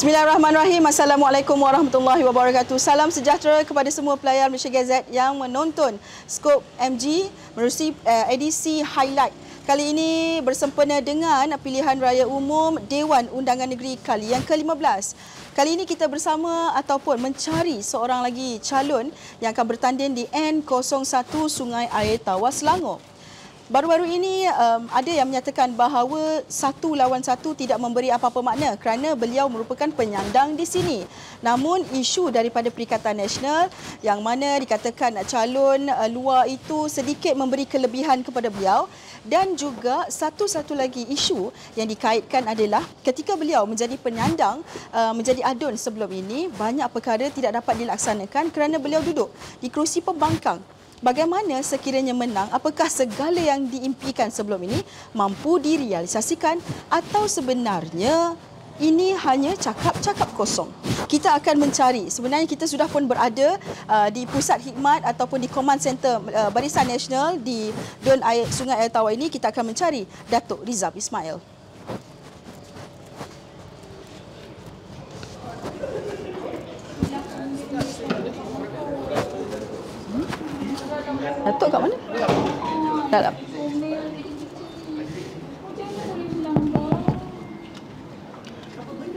Bismillahirrahmanirrahim. Assalamualaikum warahmatullahi wabarakatuh. Salam sejahtera kepada semua pelayar Malaysia Gazette yang menonton Skop MG menerusi edisi highlight. Kali ini bersempena dengan pilihan raya umum Dewan Undangan Negeri kali yang ke-15. Kali ini kita bersama ataupun mencari seorang lagi calon yang akan bertanding di N01 Sungai Air Tawar, Selangor. Baru-baru ini ada yang menyatakan bahawa 1 lawan 1 tidak memberi apa-apa makna kerana beliau merupakan penyandang di sini. Namun isu daripada Perikatan Nasional yang mana dikatakan calon luar itu sedikit memberi kelebihan kepada beliau, dan juga satu lagi isu yang dikaitkan adalah ketika beliau menjadi penyandang, menjadi adun sebelum ini, banyak perkara tidak dapat dilaksanakan kerana beliau duduk di kerusi pembangkang. Bagaimana sekiranya menang, apakah segala yang diimpikan sebelum ini mampu direalisasikan atau sebenarnya ini hanya cakap-cakap kosong? Kita akan mencari. Sebenarnya kita sudah pun berada di pusat khidmat ataupun di command center Barisan Nasional di Dun Sungai Air Tawar ini. Kita akan mencari Datuk Rizab Ismail. Datuk kat mana? Dalam.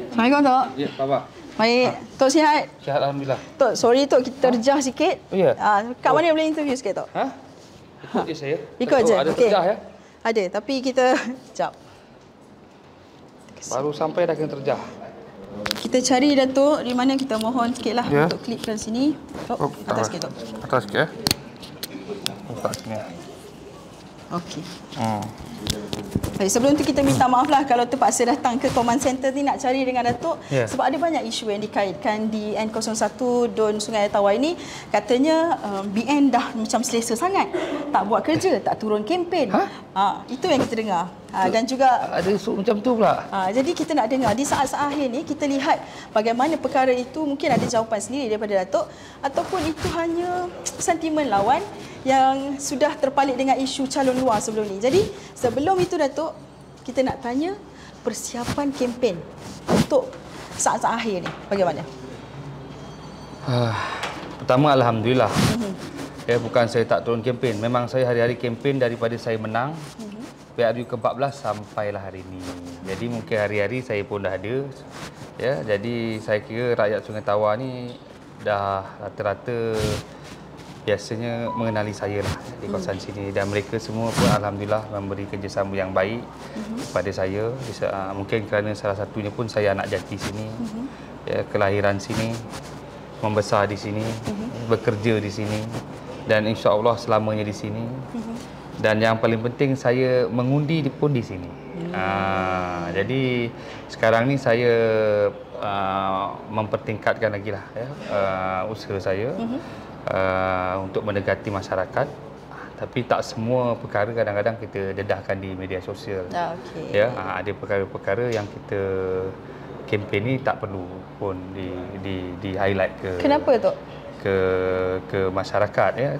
Assalamualaikum, Tok. Ya, Papa. Baik, Tok sihat? Sihat, Alhamdulillah. Tok, sorry Tok, kita terjah sikit. Oh, ya? Kat mana boleh interview sikit, Tok? Ha? Ikut je saya. Ikut je? Ada Okey. terjah ya? Ada, tapi kita... Sekejap. Baru sampai dah kena terjah. Kita cari, Datuk, di mana kita mohon sikitlah Ya. untuk klikkan sini. Tok, atas sikit, Tok. Atas sikit ya. Letak sini. Okey. Baik, sebelum tu kita minta maaflah kalau terpaksa datang ke command center ni nak cari dengan Datuk, sebab ada banyak isu yang dikaitkan di N01 Dun Sungai Air Tawar ini. Katanya BN dah macam selesa sangat, tak buat kerja, tak turun kempen. Itu yang kita dengar. Dan juga Ada isu macam tu pula. jadi kita nak dengar di saat-saat akhir ni, kita lihat bagaimana perkara itu mungkin ada jawapan sendiri daripada Datuk, ataupun itu hanya sentimen lawan yang sudah terpalit dengan isu calon luar sebelum ni. Jadi sebelum itu, Datuk, kita nak tanya persiapan kempen untuk saat-saat akhir ni bagaimana? Pertama, Alhamdulillah. Bukan saya tak turun kempen. Memang saya hari-hari kempen daripada saya menang. PRU ke-14 sampailah hari ini. Jadi mungkin hari-hari saya pun dah ada. Ya, jadi saya kira rakyat Sungai Tawar ni dah rata-rata biasanya mengenali saya lah di kawasan sini, dan mereka semua pun Alhamdulillah memberi kerjasama yang baik kepada saya. Mungkin kerana salah satunya pun saya anak jati sini, ya, kelahiran sini, membesar di sini, bekerja di sini, dan insya-Allah selamanya di sini. Dan yang paling penting saya mengundi pun di sini. Jadi sekarang ni saya mempertingkatkan lagi lah usaha saya untuk mendekati masyarakat. Tapi tak semua perkara kadang-kadang kita dedahkan di media sosial. Ya, ada perkara-perkara yang kita kempen ni tak perlu pun di highlight ke. Kenapa, Tok? Ke masyarakat, ya.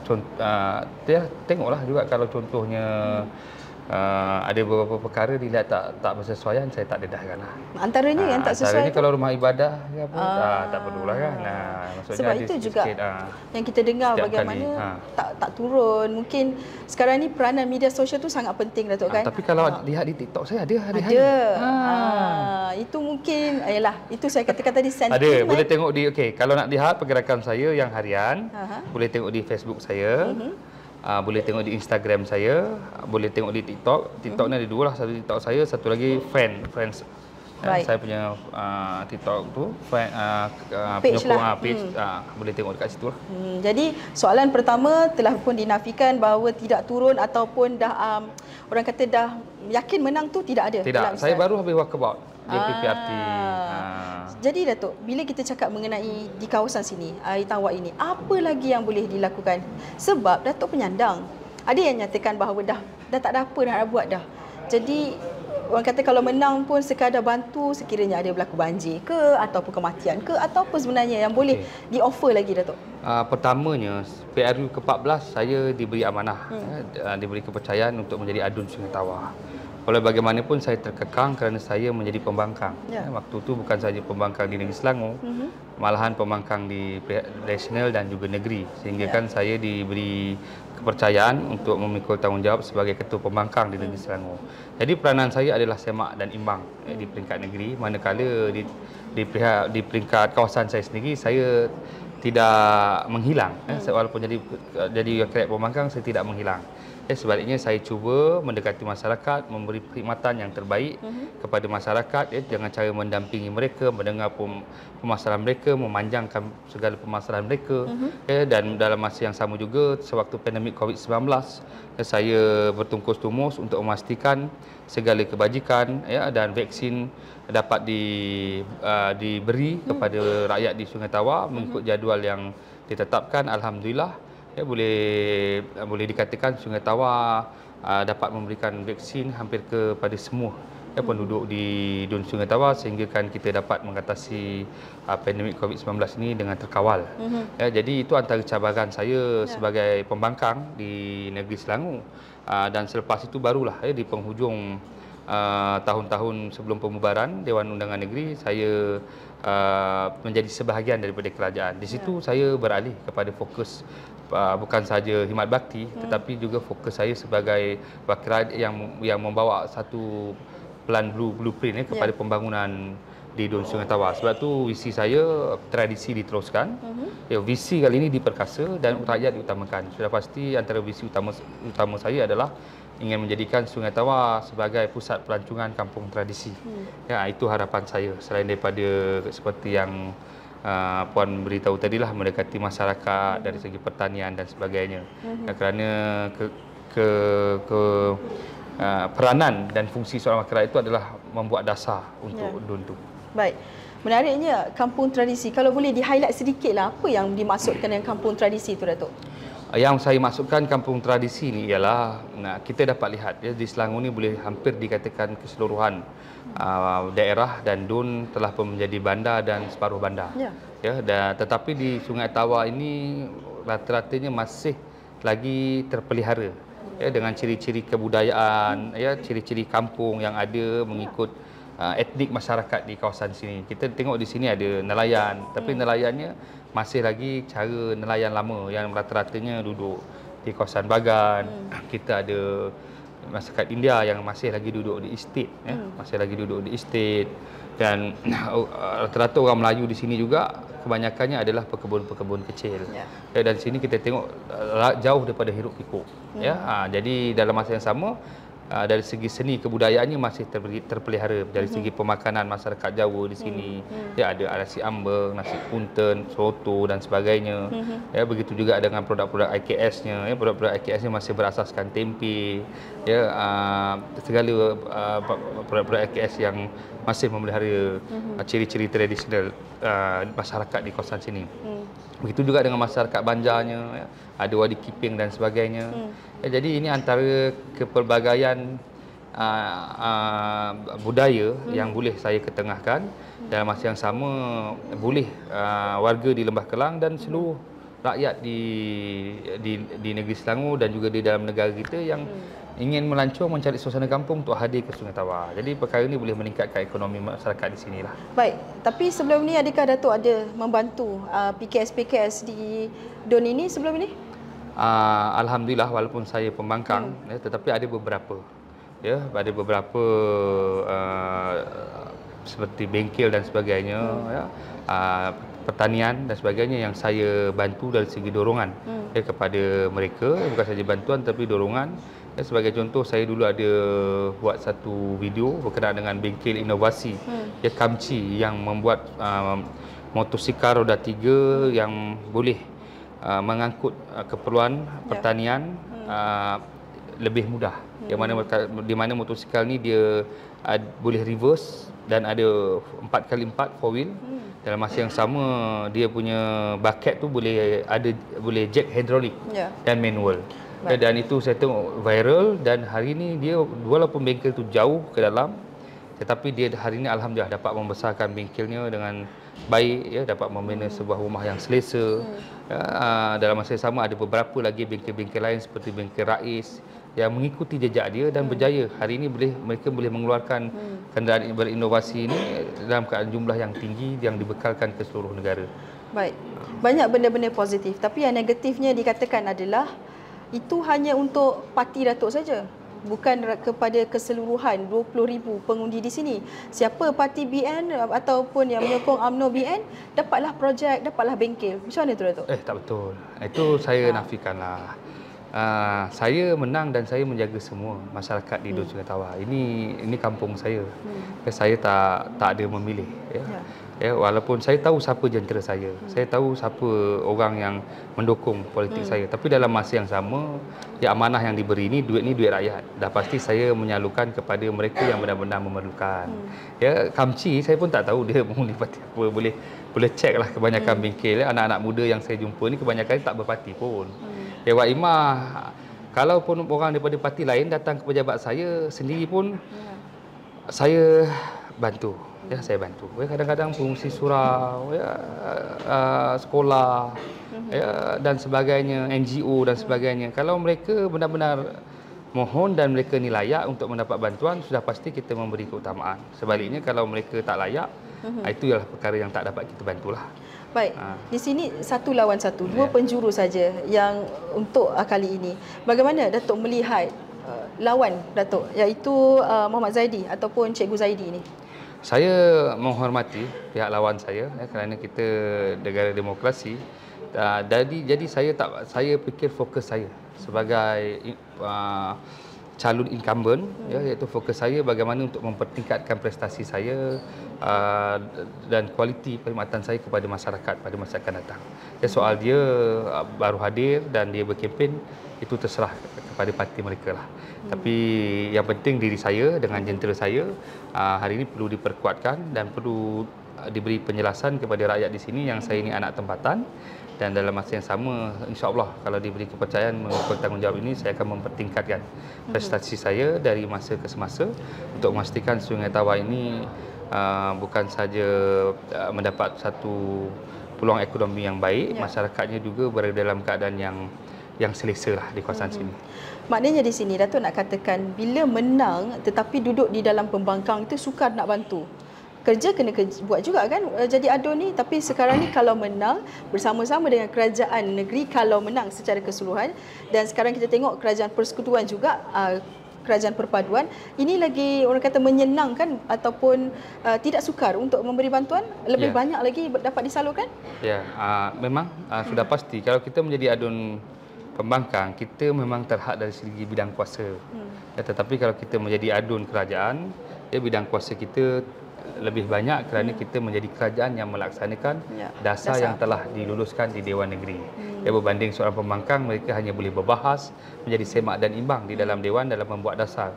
Ya, tengoklah juga kalau contohnya ada beberapa perkara dilihat tak bersesuaian, saya tak dedahkanlah. Antaranya yang tak sesuai. Antaranya kalau rumah ibadah ke apa, tak perlulah kan. Maksudnya sebab itu juga yang kita dengar bagaimana tak turun. Mungkin sekarang ni peranan media sosial tu sangat penting, Datuk, kan? Tapi kalau lihat di TikTok saya ada hari-hari. Itu mungkin itu saya katakan tadi sentimen. Ada, boleh tengok di kalau nak lihat pergerakan saya yang harian, boleh tengok di Facebook saya. Boleh tengok di Instagram saya, boleh tengok di TikTok. TikTok ni ada dua lah, satu TikTok saya, satu lagi friends. Saya punya TikTok tu, penyokong page, boleh tengok dekat situ lah. Jadi soalan pertama telah pun dinafikan bahawa tidak turun ataupun dah orang kata dah yakin menang tu tidak ada. Tidak, saya baru habis walkabout di PPRT. Jadi, Datuk, bila kita cakap mengenai di kawasan sini, Air Tawar ini, apa lagi yang boleh dilakukan? Sebab Datuk penyandang. Ada yang nyatakan bahawa dah tak ada apa nak buat dah. Jadi orang kata kalau menang pun sekadar bantu sekiranya ada berlaku banjir ke, ataupun kematian ke, atau apa sebenarnya yang boleh di-offer lagi, Datuk? Pertamanya, PRU ke-14 saya diberi amanah, diberi kepercayaan untuk menjadi adun Sungai Tawar. Walau bagaimanapun saya terkekang kerana saya menjadi pembangkang. Waktu itu bukan saja pembangkang di negeri Selangor, malahan pembangkang di nasional dan juga negeri. Sehingga kan saya diberi kepercayaan untuk memikul tanggungjawab sebagai ketua pembangkang di negeri Selangor. Jadi peranan saya adalah semak dan imbang di peringkat negeri, manakala di peringkat kawasan saya sendiri saya tidak menghilang. Walaupun jadi wakil pembangkang, saya tidak menghilang. Sebaliknya saya cuba mendekati masyarakat, memberi perkhidmatan yang terbaik kepada masyarakat dengan cara mendampingi mereka, mendengar permasalahan mereka, memanjangkan segala permasalahan mereka. Dan dalam masa yang sama juga, sewaktu pandemik COVID-19, saya bertungkus-tumus untuk memastikan segala kebajikan dan vaksin dapat diberi kepada rakyat di Sungai Tawar mengikut jadual yang ditetapkan. Alhamdulillah, boleh dikatakan Sungai Tawar dapat memberikan vaksin hampir kepada semua penduduk di Dun Sungai Tawar, sehingga kan kita dapat mengatasi pandemik COVID-19 ini dengan terkawal. Jadi itu antara cabaran saya sebagai pembangkang di negeri Selangor. Dan selepas itu barulah di penghujung tahun-tahun sebelum pembubaran Dewan Undangan Negeri, saya menjadi sebahagian daripada kerajaan. Di situ saya beralih kepada fokus bukan saja khidmat bakti, tetapi juga fokus saya sebagai wakil rakyat yang membawa satu plan blueprint kepada pembangunan di Dun Sungai Tawar. Sebab tu visi saya tradisi diteruskan, visi kali ini diperkasa dan rakyat diutamakan. Sudah pasti antara visi utama saya adalah ingin menjadikan Sungai Tawar sebagai pusat pelancongan kampung tradisi. Itu harapan saya, selain daripada seperti yang Puan beritahu tadilah, mendekati masyarakat dari segi pertanian dan sebagainya. Kerana peranan dan fungsi seorang wakil rakyat itu adalah membuat dasar untuk Dun itu. Baik. Menariknya kampung tradisi. Kalau boleh di-highlight sedikitlah apa yang dimaksudkan dengan kampung tradisi itu, Datuk? Yang saya maksudkan kampung tradisi ini ialah kita dapat lihat di Selangor ini boleh hampir dikatakan keseluruhan daerah dan Dun telah pun menjadi bandar dan separuh bandar. Tetapi di Sungai Tawar ini rata-ratanya masih lagi terpelihara dengan ciri-ciri kebudayaan, ciri-ciri kampung yang ada mengikut etnik masyarakat di kawasan sini. Kita tengok di sini ada nelayan, tapi nelayannya masih lagi cara nelayan lama yang rata-ratanya duduk di kawasan bagan. Kita ada masyarakat India yang masih lagi duduk di estate, masih lagi duduk di estate. Dan rata-rata orang Melayu di sini juga kebanyakannya adalah pekebun-pekebun kecil. Dan di sini kita tengok jauh daripada hiruk pikuk. Jadi dalam masa yang sama, dari segi seni kebudayaannya masih terpelihara. Dari segi pemakanan masyarakat Jawa di sini, ada nasi ambeng, nasi punten, soto dan sebagainya. Begitu juga dengan produk-produk IKS-nya. Produk-produk IKS-nya masih berasaskan tempe. Segala produk-produk IKS yang masih memelihara ciri-ciri tradisional masyarakat di kawasan sini. Begitu juga dengan masyarakat banjarnya, ada wadi kiping dan sebagainya. Jadi ini antara kepelbagaian budaya yang boleh saya ketengahkan. Dalam masa yang sama boleh warga di Lembah Kelang dan seluruh rakyat di negeri Selangor dan juga di dalam negara kita yang ingin melancong mencari suasana kampung untuk hadir ke Sungai Tawar. Jadi perkara ini boleh meningkatkan ekonomi masyarakat di sinilah. Baik, tapi sebelum ni adakah Datuk ada membantu PKS-PKS di Dun ini sebelum ini? Alhamdulillah, walaupun saya pembangkang, tetapi ada beberapa. Ada beberapa seperti bengkel dan sebagainya, pertanian dan sebagainya yang saya bantu dari segi dorongan kepada mereka. Bukan saja bantuan tapi dorongan. Sebagai contoh, saya dulu ada buat satu video berkenaan dengan bengkel inovasi Kamci yang membuat motosikal roda 3 yang boleh mengangkut keperluan pertanian lebih mudah. Di mana motosikal ni dia boleh reverse dan ada 4x4 4 wheel. Dalam masa yang sama dia punya bucket tu boleh jack hidrolik dan manual. Dan itu saya tengok viral, dan hari ini dia walaupun bengkel tu jauh ke dalam, tetapi dia hari ini alhamdulillah dapat membesarkan bengkelnya dengan baik, ya, dapat membina sebuah rumah yang selesa. Dalam masa yang sama ada beberapa lagi bengkel-bengkel lain seperti bengkel Rais yang mengikuti jejak dia dan berjaya. Hari ini mereka boleh mengeluarkan kenderaan berinovasi ini dalam keadaan jumlah yang tinggi yang dibekalkan ke seluruh negara. Baik. Banyak benda-benda positif, tapi yang negatifnya dikatakan adalah itu hanya untuk parti Datuk saja. Bukan kepada keseluruhan 20,000 pengundi di sini. Siapa parti BN ataupun yang menyokong UMNO BN dapatlah projek, dapatlah bengkel. Macam mana tu Datuk? Tak betul. Itu saya nafikanlah. Saya menang dan saya menjaga semua masyarakat di Dun Sungai Tawar. Ini kampung saya. Saya tak ada memilih. Ya, walaupun saya tahu siapa jentera saya. Saya tahu siapa orang yang mendukung politik saya. Tapi dalam masa yang sama, ya, amanah yang diberi ini duit rakyat. Dah pasti saya menyalurkan kepada mereka yang benar-benar memerlukan. Ya, Kamci saya pun tak tahu dia mengundi parti apa. Boleh cek lah kebanyakan bengkel. Anak-anak muda yang saya jumpa ni kebanyakan tak berparti pun. Ya, Wak Imah, kalaupun orang daripada parti lain datang ke pejabat saya sendiri pun saya bantu. Ya, saya bantu. Ya, kadang-kadang fungsi surau, ya, sekolah, ya, dan sebagainya, NGO dan sebagainya. Kalau mereka benar-benar mohon dan mereka ni layak untuk mendapat bantuan, sudah pasti kita memberi keutamaan. Sebaliknya kalau mereka tak layak, itu ialah perkara yang tak dapat kita bantulah. Baik, di sini 1 lawan 1, 2 penjuru saja yang untuk kali ini. Bagaimana Datuk melihat lawan Datuk, iaitu Muhammad Zaidi ataupun Cikgu Zaidi ini? Saya menghormati pihak lawan saya, kerana kita negara demokrasi. Jadi saya fikir fokus saya sebagai calon incumbent, iaitu fokus saya bagaimana untuk mempertingkatkan prestasi saya dan kualiti perkhidmatan saya kepada masyarakat pada masa akan datang. Soal dia baru hadir dan dia berkempen, itu terserah kepada parti mereka lah. Tapi yang penting diri saya dengan jentera saya hari ini perlu diperkuatkan dan perlu diberi penjelasan kepada rakyat di sini yang saya ini anak tempatan. Dan dalam masa yang sama, insya-Allah kalau diberi kepercayaan mengikut tanggungjawab ini, saya akan mempertingkatkan prestasi saya dari masa ke semasa untuk memastikan Sungai Tawar ini bukan saja mendapat satu peluang ekonomi yang baik, masyarakatnya juga berada dalam keadaan yang selesa lah di kawasan sini. Maknanya di sini Datuk nak katakan bila menang tetapi duduk di dalam pembangkang itu sukar nak bantu. Kerja kena buat juga kan jadi ADO ni, tapi sekarang ni kalau menang bersama-sama dengan kerajaan negeri kalau menang secara keseluruhan, dan sekarang kita tengok kerajaan persekutuan juga, kerajaan perpaduan, ini lagi orang kata menyenangkan ataupun tidak sukar untuk memberi bantuan, lebih banyak lagi dapat disalurkan? Ya, memang sudah pasti kalau kita menjadi ADUN pembangkang, kita memang terhad dari segi bidang kuasa. Tetapi kalau kita menjadi ADUN kerajaan, bidang kuasa kita lebih banyak kerana kita menjadi kerajaan yang melaksanakan dasar yang telah diluluskan di Dewan Negeri. Berbanding seorang pembangkang, mereka hanya boleh berbahas, menjadi semak dan imbang di dalam Dewan dalam membuat dasar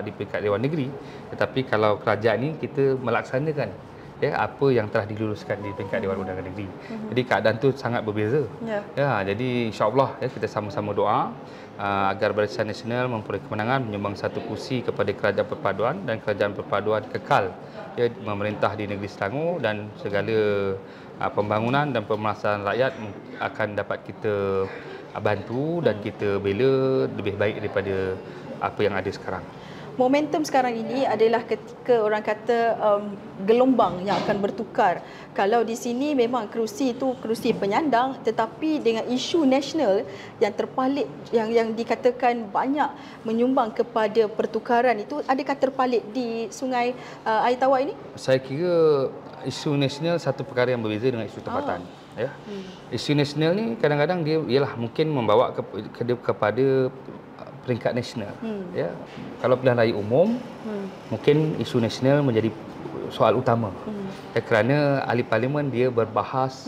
di peringkat Dewan Negeri. Tetapi kalau kerajaan ini kita melaksanakan apa yang telah diluluskan di peringkat Dewan Undangan Negeri. Jadi keadaan itu sangat berbeza. Jadi insya-Allah kita sama-sama doa agar Barisan Nasional memperoleh kemenangan menyumbang 1 kursi kepada Kerajaan Perpaduan dan Kerajaan Perpaduan kekal memerintah di negeri Selangor, dan segala pembangunan dan pemasaran rakyat akan dapat kita bantu dan kita bela lebih baik daripada apa yang ada sekarang. Momentum sekarang ini adalah ketika orang kata gelombang yang akan bertukar. Kalau di sini memang kerusi itu kerusi penyandang, tetapi dengan isu nasional yang terpalit, yang dikatakan banyak menyumbang kepada pertukaran itu, adakah terpalit di Sungai Air Tawar ini? Saya kira isu nasional satu perkara yang berbeza dengan isu tempatan. Isu nasional ni kadang-kadang dia ialah mungkin membawa kepada peringkat nasional. Kalau pilihan raya umum, mungkin isu nasional menjadi soal utama. Kerana ahli parlimen dia berbahas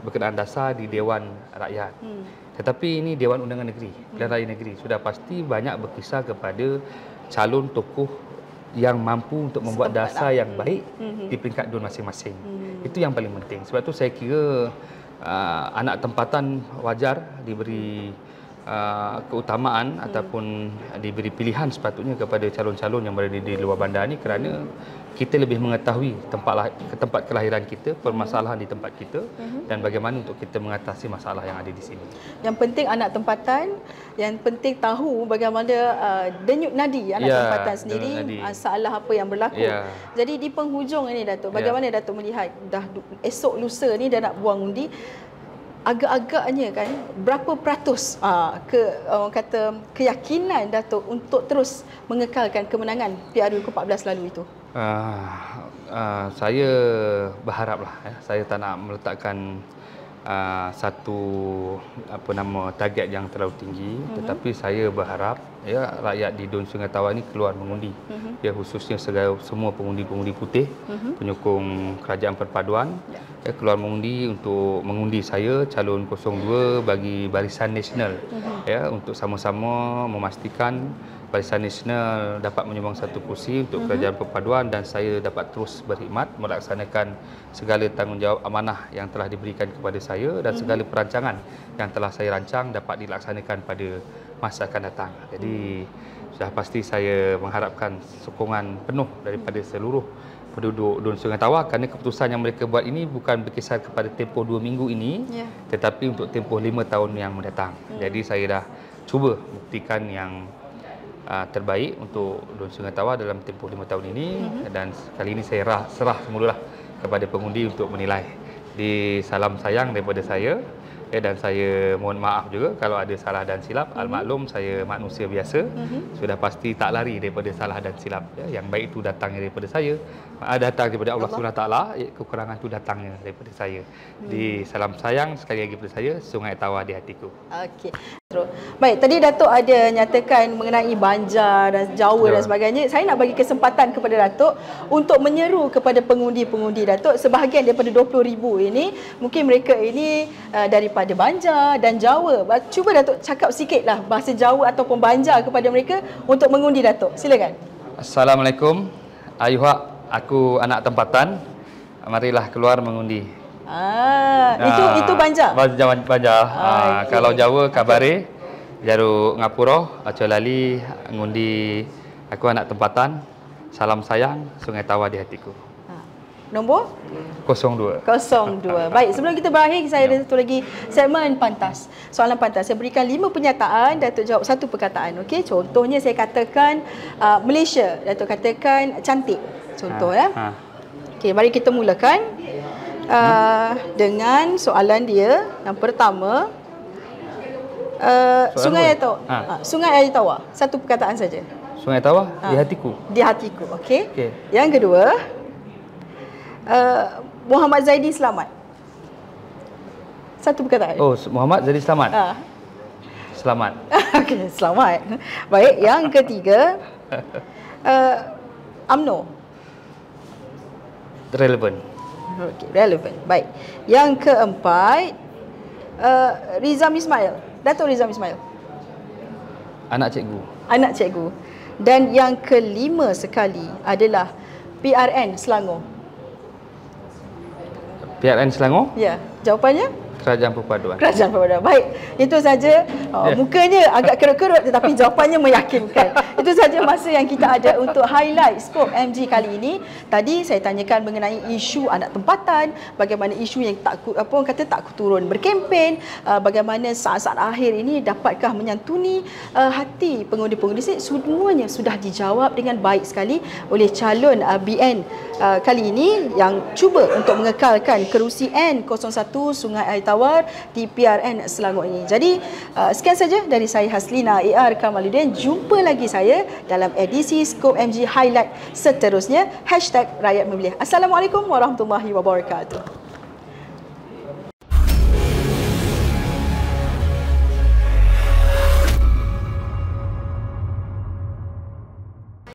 berkenaan dasar di Dewan Rakyat. Tetapi ini Dewan Undangan Negeri, pilihan raya negeri, sudah pasti banyak berkisar kepada calon tokoh yang mampu untuk membuat dasar yang baik di peringkat DUN masing-masing. Itu yang paling penting. Sebab itu saya kira anak tempatan wajar diberi keutamaan ataupun diberi pilihan sepatutnya kepada calon-calon yang berada di luar bandar ni, kerana kita lebih mengetahui tempat kelahiran kita, permasalahan di tempat kita dan bagaimana untuk kita mengatasi masalah yang ada di sini. Yang penting anak tempatan, yang penting tahu bagaimana denyut nadi anak tempatan sendiri, masalah apa yang berlaku. Jadi di penghujung ini Datuk, bagaimana Datuk melihat dah esok lusa ni dah nak buang undi, agak-agaknya kan berapa peratus orang kata keyakinan Datuk untuk terus mengekalkan kemenangan PRU ke-14 lalu itu? Saya berharaplah, saya tak nak meletakkan satu target yang terlalu tinggi, tetapi saya berharap rakyat di Dun Sungai Tawar ini keluar mengundi, khususnya semua pengundi-pengundi putih, penyokong kerajaan perpaduan, keluar mengundi untuk mengundi saya calon 02 bagi Barisan Nasional, untuk sama-sama memastikan Barisan Nasional dapat menyumbang satu kursi untuk kerajaan perpaduan dan saya dapat terus berkhidmat melaksanakan segala tanggungjawab amanah yang telah diberikan kepada saya dan segala perancangan yang telah saya rancang dapat dilaksanakan pada masa akan datang. Jadi sudah pasti saya mengharapkan sokongan penuh daripada seluruh penduduk Dun Sungai Tawar, kerana keputusan yang mereka buat ini bukan berkisar kepada tempoh 2 minggu ini, tetapi untuk tempoh 5 tahun yang mendatang. Jadi saya dah cuba buktikan yang terbaik untuk Dun Sungai Tawar dalam tempoh 5 tahun ini, dan kali ini saya serah semulalah kepada pengundi untuk menilai. Di salam sayang daripada saya, dan saya mohon maaf juga kalau ada salah dan silap. Al-maklum saya manusia biasa, sudah pasti tak lari daripada salah dan silap. Yang baik itu datangnya daripada saya, datang daripada Allah SWT, kekurangan itu datangnya daripada saya. Di salam sayang sekali lagi kepada saya, Sungai Tawar di hatiku. Okey. Baik, tadi Datuk ada nyatakan mengenai Banjar dan Jawa dan sebagainya. Saya nak bagi kesempatan kepada Datuk untuk menyeru kepada pengundi-pengundi Datuk. Sebahagian daripada 20,000 ini, mungkin mereka ini daripada Banjar dan Jawa. Cuba Datuk cakap sikitlah bahasa Jawa ataupun Banjar kepada mereka untuk mengundi Datuk. Silakan. Assalamualaikum. Ayuhak, aku anak tempatan. Marilah keluar mengundi. Itu Banjar. Banjar. Okay. Kalau Jawa kabare jaru ngapura aco lali ngundi aku anak tempatan. Salam sayang Sungai Tawar di hatiku. Nombor 02. Baik, sebelum kita berakhir, saya ada satu lagi segmen pantas. Soalan pantas. Saya berikan 5 penyataan, Datuk jawab 1 perkataan. Okey, contohnya saya katakan Malaysia, Datuk katakan cantik. Contoh Okey, mari kita mulakan dengan soalan dia. Yang pertama, Sungai Air Tawar. 1 perkataan saja. Sungai Tawar di hatiku. Di hatiku. Okey. Yang kedua, Muhammad Zaidi selamat. 1 perkataan. Oh, Muhammad Zaidi selamat. Selamat. Okey, selamat. Baik, yang ketiga, UMNO. Relevan. Okey, relevan. Baik. Yang keempat, Rizam Ismail. Datuk Rizam Ismail. Anak cikgu. Anak cikgu. Dan yang kelima sekali adalah PRN Selangor. PRN Selangor? Ya, jawapannya? Kerajaan Perpaduan. Kerajaan Perpaduan. Baik, itu saja. Mukanya agak kerut-kerut tetapi jawapannya meyakinkan. Itu saja masa yang kita ada untuk highlight Skop MG kali ini. Tadi saya tanyakan mengenai isu anak tempatan, bagaimana isu yang tak turun berkempen, bagaimana saat-saat akhir ini dapatkah menyantuni hati pengundi-pengundi. Semuanya sudah dijawab dengan baik sekali oleh calon BN kali ini yang cuba untuk mengekalkan kerusi N01 Sungai Air Tawar di PRN Selangor ini. Jadi sekian saja dari saya Haslina AR Kamaluddin. Jumpa lagi saya dalam edisi Skop MG Highlight seterusnya. #Rakyat Memilih. Assalamualaikum warahmatullahi wabarakatuh.